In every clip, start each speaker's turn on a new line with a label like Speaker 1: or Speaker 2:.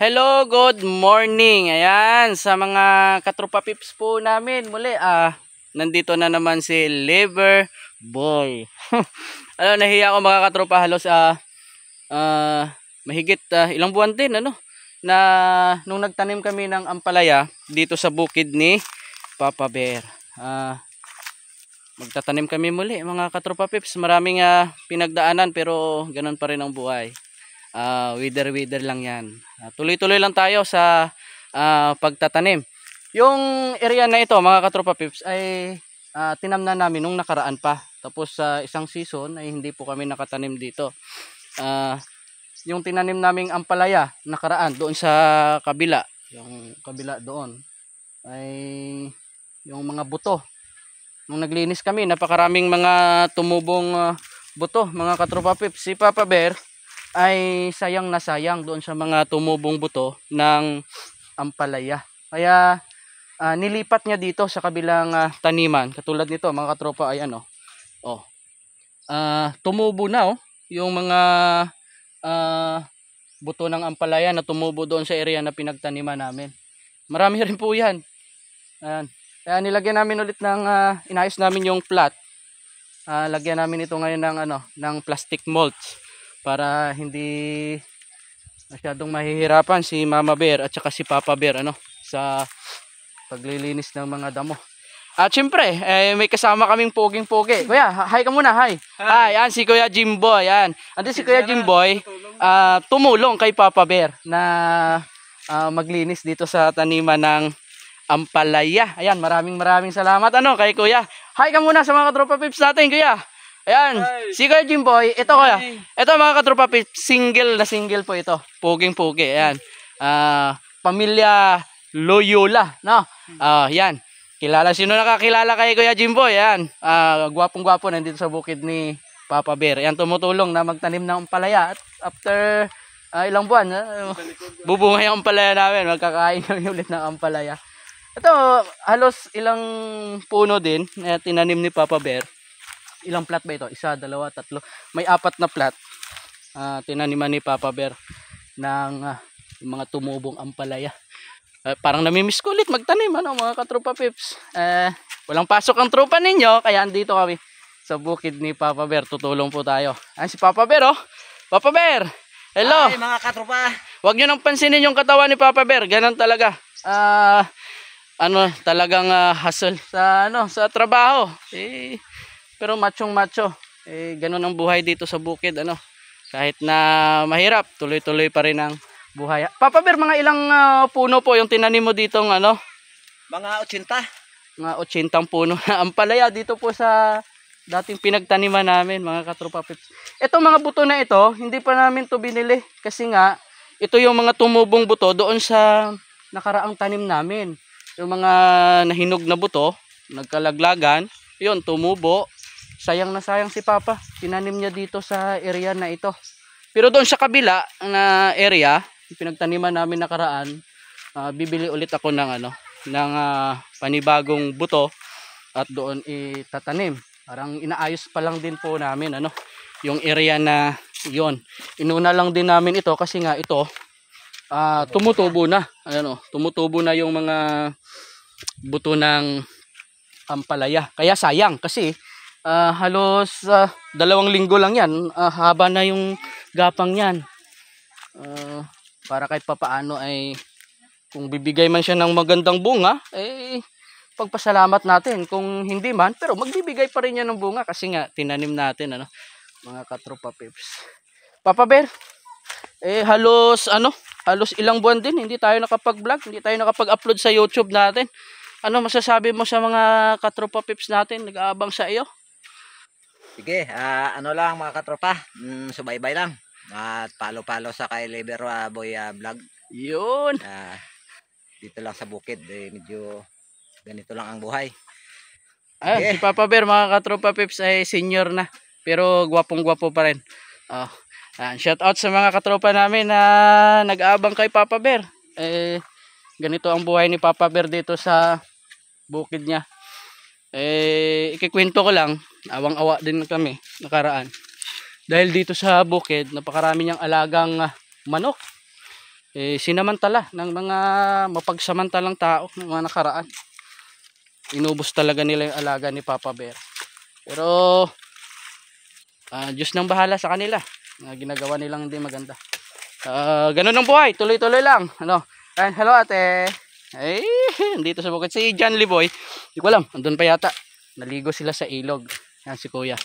Speaker 1: Hello, good morning. Ayan, sa mga katropa pips po namin muli, nandito na naman si Liver Boy. Nahiya ako mga katropa, halos mahigit ilang buwan din na nung nagtanim kami ng ampalaya dito sa bukid ni Papa Bear. Magtatanim kami muli mga katropa pips. Maraming pinagdaanan pero ganun pa rin ang buhay. Wither lang yan. Tuloy-tuloy lang tayo sa pagtatanim. Yung area na ito mga katropa pips ay tinamnan namin nung nakaraan pa. Tapos sa isang season ay hindi po kami nakatanim dito. Yung tinanim naming ampalaya nakaraan doon sa kabila, yung kabila doon ay yung mga buto. Nung naglinis kami, napakaraming mga tumubong buto mga katropa pips. Si Papa Bear ay sayang na sayang doon sa mga tumubong buto ng ampalaya. Kaya nilipat niya dito sa kabilang taniman. Katulad nito mga katropa ay tumubo na yung mga buto ng ampalaya na tumubo doon sa area na pinagtaniman namin. Marami rin po yan. Ayan. Kaya nilagyan namin ulit ng inayos namin yung plat. Lagyan namin ito ngayon ng plastic mulch para hindi masyadong mahihirapan si Mama Bear at saka si Papa Bear sa paglilinis ng mga damo. At syempre, may kasama kaming poging-pogi. Kuya, hi ka muna, hi. Hi, yan si Kuya Jimboy, yan. Andun si Kuya Jimboy, tumulong kay Papa Bear na maglinis dito sa taniman ng ampalaya. Ayan, maraming salamat kay Kuya. Hi ka muna sa mga katropa pips natin, Kuya. Ayan, hi. Si Kuya Jimboy, ito Kuya. Ito mga katropa pips, single po ito. Poging-pogi, ayan. Pamilya Loyola, no? Yan. Sino nakakilala kay Kuya Jimboy? Ayan. Gwapong-gwapo nandito sa bukid ni Papa Bear. Ayan, tumutulong na magtanim ng ampalaya. At after ilang buwan, bubungay ang ampalaya namin. Magkakain kami ulit ng ampalaya. Ito, halos ilang puno din na tinanim ni Papa Bear. Ilang plat ba ito? 1, 2, 3. May 4 na plat. Tinaniman ni Papa Bear ng mga tumubong ampalaya. Parang namimiss ko ulit magtanim mga katropa pips. Walang pasok ang tropa ninyo, kaya andito kami sa bukid ni Papa Bear. Tutulong po tayo. Si Papa Bear Papa Bear, hello.
Speaker 2: Hi mga katropa.
Speaker 1: Huwag nyo nang pansinin yung katawan ni Papa Bear. Ganun talaga. Talagang hustle sa trabaho. Pero machong-macho. Ganun ang buhay dito sa bukid Kahit na mahirap, tuloy-tuloy pa rin ang buhay. Papa Bear, mga ilang puno po yung tinanim mo ditong
Speaker 2: Mga 80.
Speaker 1: Mga 80 puno na ampalaya dito po sa dating pinagtaniman namin mga katropa pips. Itong mga buto na ito, hindi pa namin to binili kasi nga ito yung mga tumubong buto doon sa nakaraang tanim namin. Yung mga nahinog na buto, nagkalaglagan, yun tumubo. Sayang na sayang si Papa, tinanim niya dito sa area na ito. Pero doon sa kabila na area, pinagtaniman namin nakaraan, bibili ulit ako ng panibagong buto at doon itatanim. Parang inaayos pa lang din po namin yung area na yon. Inuna lang din namin ito kasi nga ito tumutubo na. Tumutubo na yung mga buto ng ampalaya. Kaya sayang kasi halos 2 linggo lang yan. Haba na yung gapang yan. Para kahit papaano ay kung bibigay man siya ng magandang bunga, pagpasalamat natin. Kung hindi man, pero magbibigay pa rin yan ng bunga kasi nga tinanim natin mga katropa pips. Papa Bear, halos ilang buwan din hindi tayo nakapag-vlog, hindi tayo nakapag-upload sa YouTube natin. Ano masasabi mo sa mga katropa pips natin nag-aabang sa iyo?
Speaker 2: Sige, lang mga katropa, subaybay lang. At palo-palo sa kay Liver Boy vlog.
Speaker 1: Yun.
Speaker 2: Dito lang sa bukid, medyo ganito lang ang buhay.
Speaker 1: Si Papa Bear mga katropa pips ay senior na pero gwapong-gwapo pa rin. Shout out sa mga katropa namin na nag-aabang kay Papa Bear. Ganito ang buhay ni Papa Bear dito sa bukid niya. Ikikwento ko lang, awang-awa din kami nakaraan. Dahil dito sa bukid, napakarami niyang alagang manok. sinamantala ng mga mapagsamantalang tao ng mga nakaraan. Inubos talaga nila yung alaga ni Papa Bear. Pero Diyos nang bahala sa kanila. Ginagawa nilang hindi maganda. Ganun ang buhay, tuloy-tuloy lang. And hello ate. Ay, dito sa bukid si John Liboy. Hindi ko alam, andun pa yata. Naligo sila sa ilog. Yan si Kuya.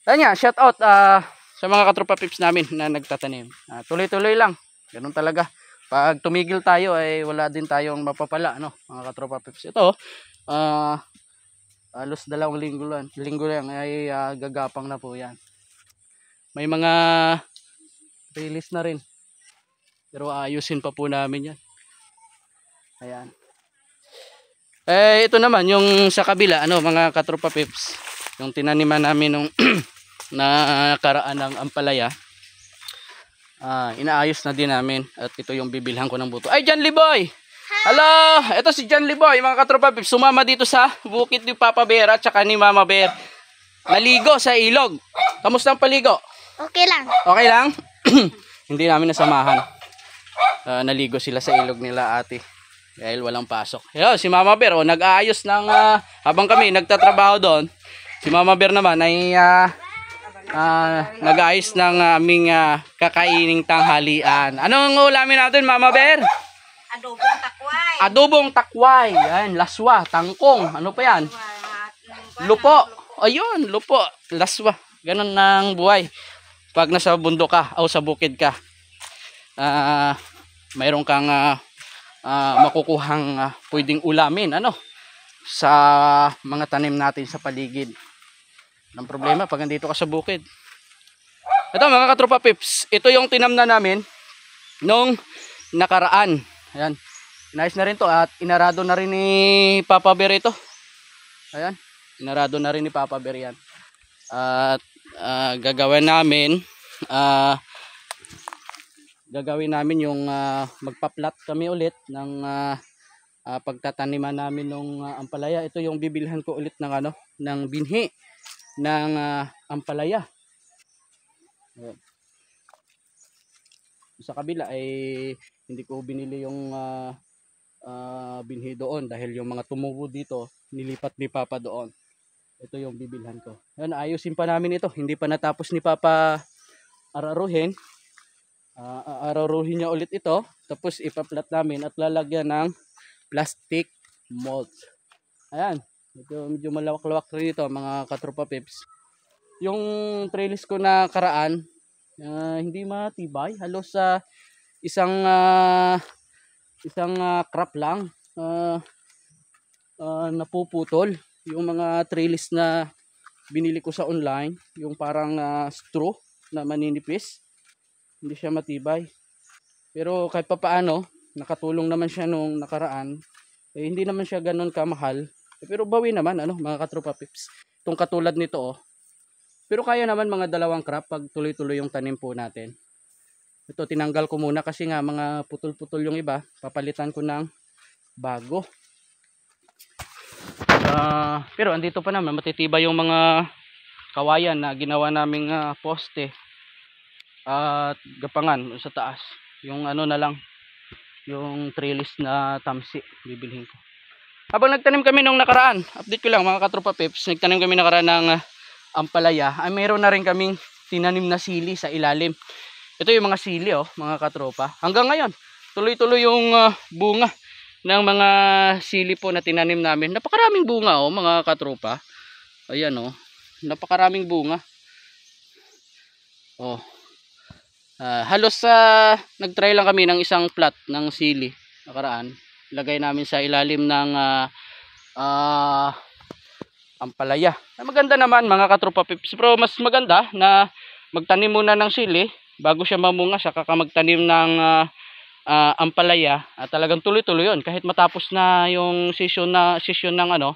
Speaker 1: Ayan, shout out sa mga katropa pips namin na nagtatanim. Tuloy-tuloy lang. Ganun talaga. Pag tumigil tayo ay wala din tayong mapapala, mga katropa pips. Ito, halos 2 linggo lang ay gagapang na po yan. May mga release na rin. Pero ayusin pa po namin yan. Ayan. Ito naman yung sa kabila, mga katropa pips. Yung tinaniman namin nung nakaraan ng ampalaya. Inaayos na din namin. At ito yung bibilhan ko ng buto. Ay, John Liboy! Hello! Ito si John Liboy, mga katropa pips. Sumama dito sa bukid ni Papa Bear at saka ni Mama Bear. Naligo sa ilog. Kamusta ang paligo?
Speaker 3: Okay lang.
Speaker 1: Okay lang? Hindi namin nasamahan. Naligo sila sa ilog nila ate. Dahil walang pasok. Yo, si Mama Bear, nag-aayos ng habang kami nagtatrabaho doon. Si Mama Bear naman ay nag-aayos ng aming kakaining tanghalian. Anong ulamin natin, Mama Bear?
Speaker 3: Adobong takway.
Speaker 1: Adobong takway. Yan, laswa, tangkong. Ano pa yan? Lupo. Ayun, lupo, laswa. Ganun ng buhay. Pag nasa bundok ka o sa bukid ka, mayroon kang makukuhang pwedeng ulamin sa mga tanim natin sa paligid. Ang problema pag nandito ka sa bukid. Ito mga katropa pips, ito yung tinamna namin nung nakaraan. Ayan, inayos na rin to at inarado na rin ni Papa Bear ito. Ayan, inarado na rin ni Papa Bear yan. At gagawin namin yung magpa-plot kami ulit ng pagtataniman namin ng ampalaya. Ito yung bibilhan ko ulit ng ng binhi ng ampalaya. Ayan. Sa kabila ay hindi ko binili yung binhi doon dahil yung mga tumubo dito nilipat ni Papa doon. Ito yung bibilhan ko. Ayan, ayusin pa namin ito. Hindi pa natapos ni Papa araruhin. Araruhin niya ulit ito. Tapos ipaplat namin at lalagyan ng plastic mold. Ayan. Medyo malawak-lawak rin ito mga katropa pips. Yung trellis ko na karaan, hindi matibay. Halos sa isang crop lang napuputol. Yung mga trellis na binili ko sa online, yung parang straw na maninipis, hindi siya matibay. Pero kahit pa paano, nakatulong naman siya nung nakaraan. Hindi naman siya ganun kamahal. Pero bawi naman mga katropa pips. Itong katulad nito Pero kaya naman mga 2 crop pag tuloy-tuloy yung tanim po natin. Ito tinanggal ko muna kasi nga mga putol-putol yung iba. Papalitan ko ng bago. Pero andito pa naman matitibay yung mga kawayan na ginawa naming poste at gapangan sa taas. Yung na lang, yung trellis na tamsi bibilhin ko. Habang nagtanim kami nung nakaraan, update ko lang mga katropa pips, nagtanim kami nakaraan ng ampalaya, ay mayroon na rin kaming tinanim na sili sa ilalim. Ito yung mga sili mga katropa. Hanggang ngayon, tuloy-tuloy yung bunga ng mga sili po na tinanim namin. Napakaraming bunga mga katropa. Ayan napakaraming bunga. Halos nagtry lang kami ng isang plot ng sili nakaraan. Lagay namin sa ilalim ng ampalaya. Maganda naman mga katropa pips. Pero mas maganda na magtanim muna ng sili bago siya mamunga, saka ka magtanim ng ampalaya at talagang tuloy-tuloy yun kahit matapos na yung season ng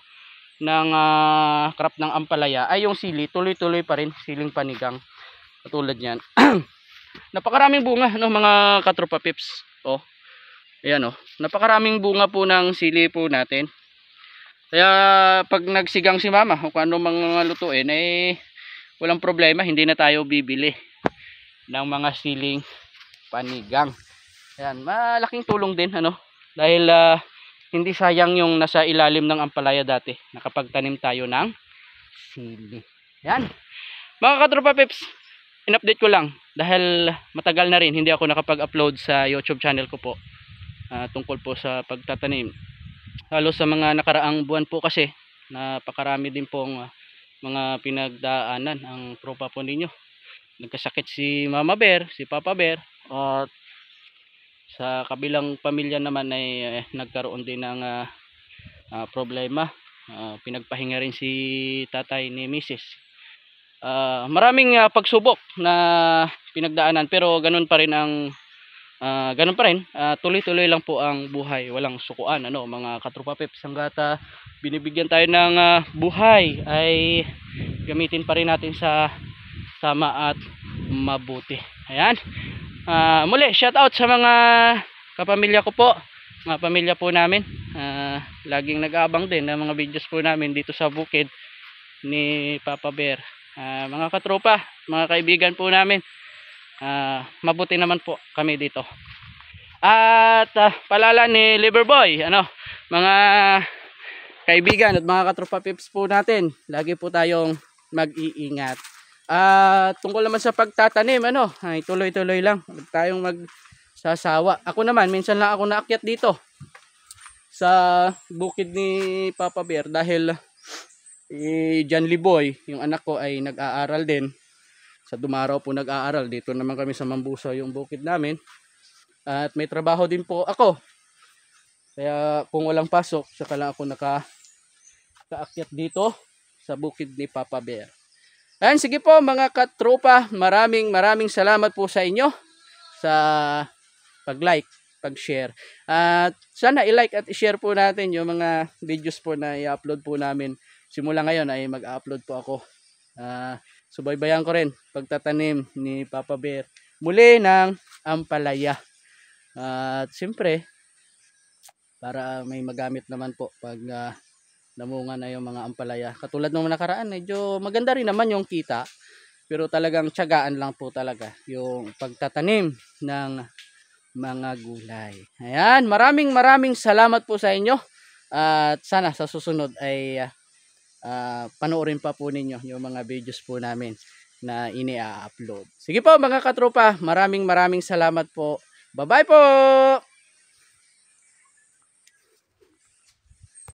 Speaker 1: ng crop ng ampalaya ay yung sili tuloy-tuloy pa rin, siling panigang katulad niyan. Napakaraming bunga mga katropa pips. Ayan napakaraming bunga po ng sili po natin. Kaya pag nagsigang si mama o kung ano mga lutuin walang problema, hindi na tayo bibili ng mga siling panigang. Ayan, malaking tulong din ano dahil hindi sayang yung nasa ilalim ng ampalaya dati. Nakapagtanim tayo ng sili. Ayan. Mga katropa peps, in-update ko lang dahil matagal na rin hindi ako nakapag-upload sa YouTube channel ko po tungkol po sa pagtatanim. Lalo sa mga nakaraang buwan po kasi napakarami din pong mga pinagdaanan ang tropa po ninyo. Nagkasakit si Mama Bear, si Papa Bear, at sa kabilang pamilya naman ay nagkaroon din ng problema. Pinagpahinga rin si tatay ni Mrs. Maraming pagsubok na pinagdaanan pero ganun pa rin tuloy-tuloy lang po ang buhay, walang sukuan ano mga katropa peps. Hangga't binibigyan tayo ng buhay ay gamitin pa rin natin sa tama at mabuti. Ayan. Muli shout out sa mga kapamilya ko po, mga pamilya po namin. Laging nag-aabang din ng mga videos po namin dito sa bukid ni Papa Bear. Mga katropa, mga kaibigan po namin, mabuti naman po kami dito. At palala ni Liverboy, mga kaibigan at mga katropa pips po natin, lagi po tayong mag-iingat. Tungkol naman sa pagtatanim, ay tuloy-tuloy lang, huwag tayong magsasawa. Ako naman, minsan lang ako naakyat dito sa bukid ni Papa Bear dahil John Liboy, yung anak ko ay nag-aaral din. Sa Dumaraw po nag-aaral. Dito naman kami sa Mambusa yung bukid namin. At may trabaho din po ako. Kaya kung walang pasok, saka lang ako nakaakyat dito sa bukid ni Papa Bear. Ayan, sige po mga katropa, maraming salamat po sa inyo sa pag-like, pag-share. At sana i-like at i-share po natin yung mga videos po na i-upload po namin. Simula ngayon ay mag-upload po ako. Subaybayan ko rin pagtatanim ni Papa Bear muli ng ampalaya. At siyempre, para may magamit naman po pag namunga na yung mga ampalaya. Katulad ng nakaraan, medyo maganda rin naman yung kita. Pero talagang tiyagaan lang po talaga yung pagtatanim ng mga gulay. Ayan, maraming salamat po sa inyo. At sana sa susunod ay panoorin pa po ninyo yung mga videos po namin na ini-upload. Sige po mga katropa, maraming salamat po. Bye-bye po!